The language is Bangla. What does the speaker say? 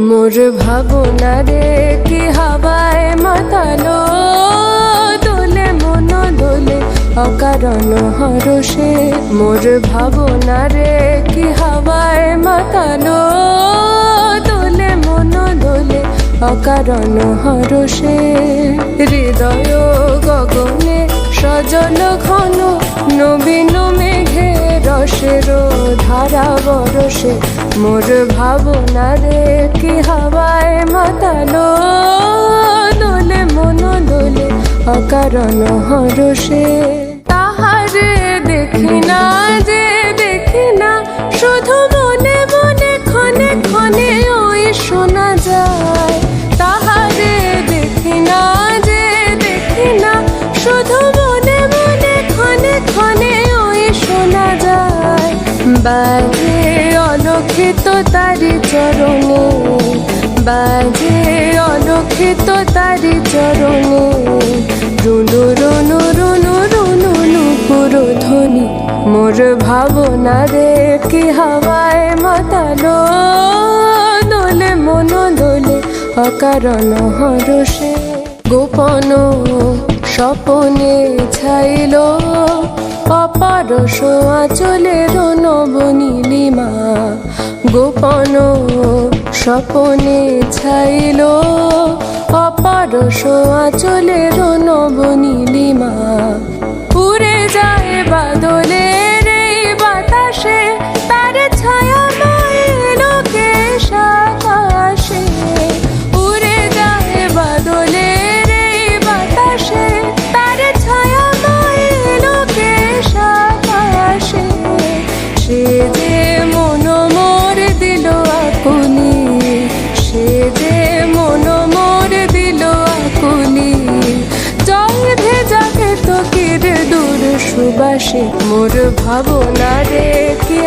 মোর ভাবনা রে কি হাওয়ায় মাতালো, দোলে মন দোলে অকারণ হরষে। মোর ভাবনা রে কি হাওয়ায় মাতালো, দোলে মন দোলে অকারণ হরষে। হৃদয় গগনে সজল ঘন, নবীন মেঘে রসের ধারা বরসে। মোর ভাবনা রে কি হাওয়ায় মাতালো, দোলে মন দোলে অকারণ হরষে। তাহারে দেখি না যে দেখি না, শুধু মনে মনে ক্ষণে ক্ষণে ওই শোনা যায়। তাহারে দেখি না যে দেখি না, শুধু মনে মনে ক্ষণে ক্ষণে ওই শোনা যায়। বাজে অলক্ষিত তারি চরণে, বাজে অলক্ষিত তারি চরণে। রুনু রুনু রুনু রুনু নুপুর ধ্বনি। মোর ভাবনা রে কি হাওয়ায় মাতালো, দোলে মন দোলে অকারণ হরষে। গোপন স্বপনে ছাইল, অপারস আঁচলের নবনীলিমা। গোপন স্বপনে ছাইল, অপারস আঁচলের নবনীলিমা। উড়ে যায় বাদলের এই বাতাসে, তার ছায়া লোকেশ আকাশে। উড়ে যায় বাদলের এই বাতাসে, তার ছায়া লোকেশ আকাশে। সে যে মন মোর দিল আকুলি, সে যে মন মোর দিল আকুলি। জল ভেজা কেতকীর দূর সুবাসে। মোর ভাবনা রে কি